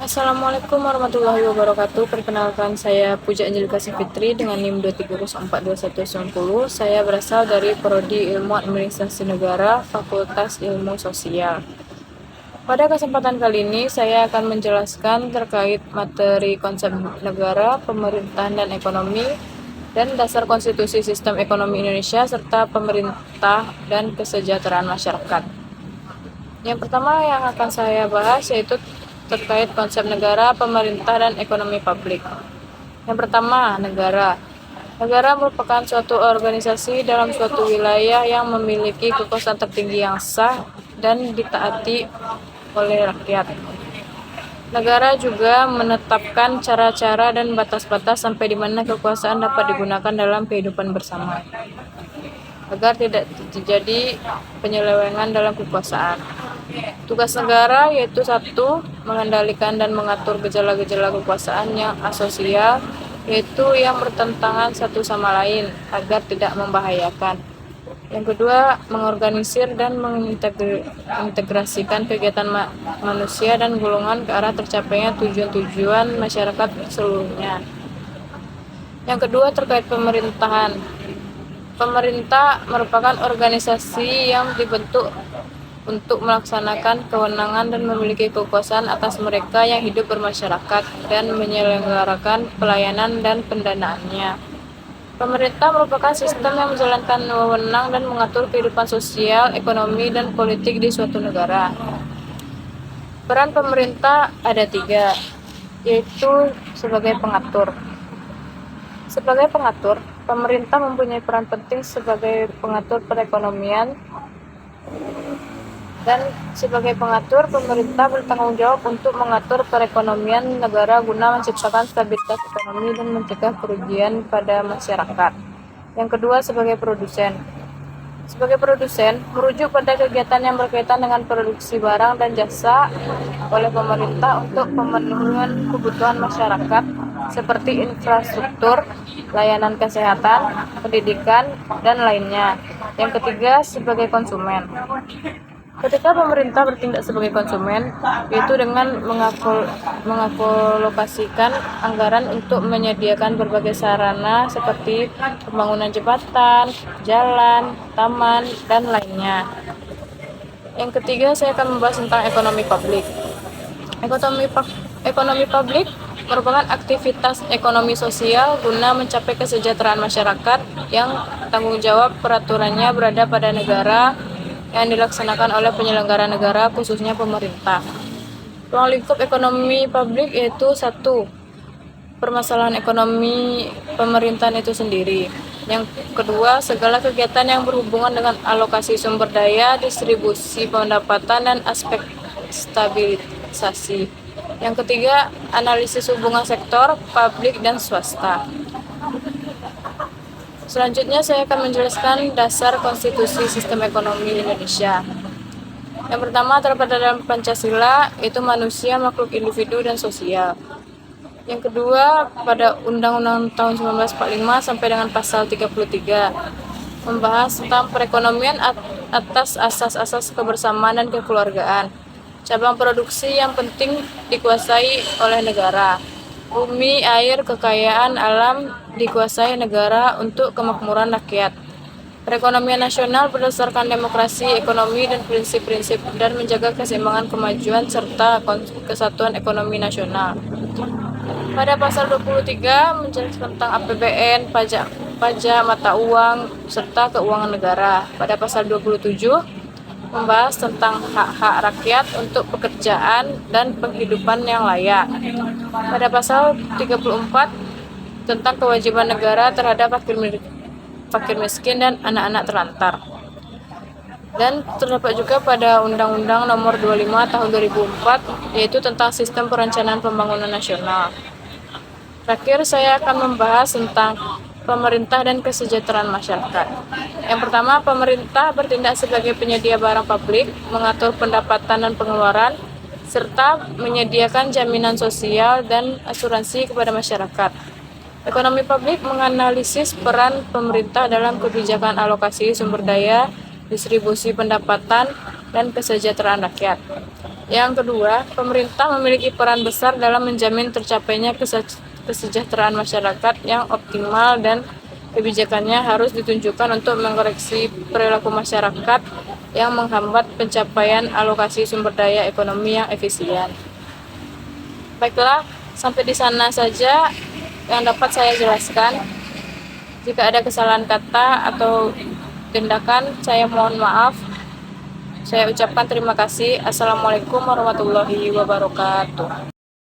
Assalamualaikum warahmatullahi wabarakatuh. Perkenalkan, saya Puja Angelika Fitri dengan NIM 230421190. Saya berasal dari Prodi Ilmu Administrasi Negara, Fakultas Ilmu Sosial. Pada kesempatan kali ini, saya akan menjelaskan terkait materi konsep negara, pemerintahan dan ekonomi, dan dasar konstitusi sistem ekonomi Indonesia, serta pemerintah dan kesejahteraan masyarakat. Yang pertama yang akan saya bahas yaitu terkait konsep negara, pemerintah, dan ekonomi publik. Yang pertama, negara. Negara merupakan suatu organisasi dalam suatu wilayah yang memiliki kekuasaan tertinggi yang sah dan ditaati oleh rakyat. Negara juga menetapkan cara-cara dan batas-batas sampai di mana kekuasaan dapat digunakan dalam kehidupan bersama, agar tidak terjadi penyelewengan dalam kekuasaan. Tugas negara yaitu satu, mengendalikan dan mengatur gejala-gejala kekuasaan yang asosial, yaitu yang bertentangan satu sama lain agar tidak membahayakan. Yang kedua, mengorganisir dan mengintegrasikan kegiatan manusia dan golongan ke arah tercapainya tujuan-tujuan masyarakat seluruhnya. Yang kedua, terkait pemerintahan. Pemerintah merupakan organisasi yang dibentuk untuk melaksanakan kewenangan dan memiliki kekuasaan atas mereka yang hidup bermasyarakat dan menyelenggarakan pelayanan dan pendanaannya. Pemerintah merupakan sistem yang menjalankan wewenang dan mengatur kehidupan sosial, ekonomi, dan politik di suatu negara. Peran pemerintah ada tiga, yaitu sebagai pengatur. Sebagai pengatur, pemerintah mempunyai peran penting sebagai pengatur perekonomian, dan sebagai pengatur, pemerintah bertanggung jawab untuk mengatur perekonomian negara guna menciptakan stabilitas ekonomi dan mencegah kerugian pada masyarakat. Yang kedua, sebagai produsen. Sebagai produsen, merujuk pada kegiatan yang berkaitan dengan produksi barang dan jasa oleh pemerintah untuk pemenuhan kebutuhan masyarakat seperti infrastruktur, layanan kesehatan, pendidikan, dan lainnya. Yang ketiga, sebagai konsumen. Ketika pemerintah bertindak sebagai konsumen, yaitu dengan mengalokasikan anggaran untuk menyediakan berbagai sarana seperti pembangunan jembatan, jalan, taman, dan lainnya. Yang ketiga, saya akan membahas tentang ekonomi publik. Ekonomi publik merupakan aktivitas ekonomi sosial guna mencapai kesejahteraan masyarakat yang tanggung jawab peraturannya berada pada negara yang dilaksanakan oleh penyelenggara negara, khususnya pemerintah. Ruang lingkup ekonomi publik yaitu satu, permasalahan ekonomi pemerintahan itu sendiri. Yang kedua, segala kegiatan yang berhubungan dengan alokasi sumber daya, distribusi pendapatan, dan aspek stabilisasi. Yang ketiga, analisis hubungan sektor publik dan swasta. Selanjutnya saya akan menjelaskan dasar konstitusi sistem ekonomi Indonesia. Yang pertama terdapat dalam Pancasila, yaitu manusia, makhluk individu, dan sosial. Yang kedua pada Undang-Undang tahun 1945 sampai dengan pasal 33, membahas tentang perekonomian atas asas-asas kebersamaan dan kekeluargaan. Cabang produksi yang penting dikuasai oleh negara. Bumi, air, kekayaan alam dikuasai negara untuk kemakmuran rakyat. Perekonomian nasional berdasarkan demokrasi, ekonomi, dan prinsip-prinsip dan menjaga keseimbangan kemajuan serta kesatuan ekonomi nasional. Pada pasal 23 menjelaskan tentang APBN, pajak, mata uang, serta keuangan negara. Pada pasal 27 membahas tentang hak-hak rakyat untuk pekerjaan dan penghidupan yang layak. Pada pasal 34 tentang kewajiban negara terhadap fakir miskin dan anak-anak terlantar. Dan terdapat juga pada Undang-Undang Nomor 25 Tahun 2004 yaitu tentang sistem perencanaan pembangunan nasional. Terakhir saya akan membahas tentang pemerintah dan kesejahteraan masyarakat. Yang pertama, pemerintah bertindak sebagai penyedia barang publik, mengatur pendapatan dan pengeluaran, serta menyediakan jaminan sosial dan asuransi kepada masyarakat. Ekonomi publik menganalisis peran pemerintah dalam kebijakan alokasi sumber daya, distribusi pendapatan, dan kesejahteraan rakyat. Yang kedua, pemerintah memiliki peran besar dalam menjamin tercapainya kesejahteraan masyarakat yang optimal dan kebijakannya harus ditunjukkan untuk mengkoreksi perilaku masyarakat yang menghambat pencapaian alokasi sumber daya ekonomi yang efisien. Baiklah, sampai di sana saja yang dapat saya jelaskan. Jika ada kesalahan kata atau tindakan, saya mohon maaf. Saya ucapkan terima kasih. Assalamualaikum warahmatullahi wabarakatuh.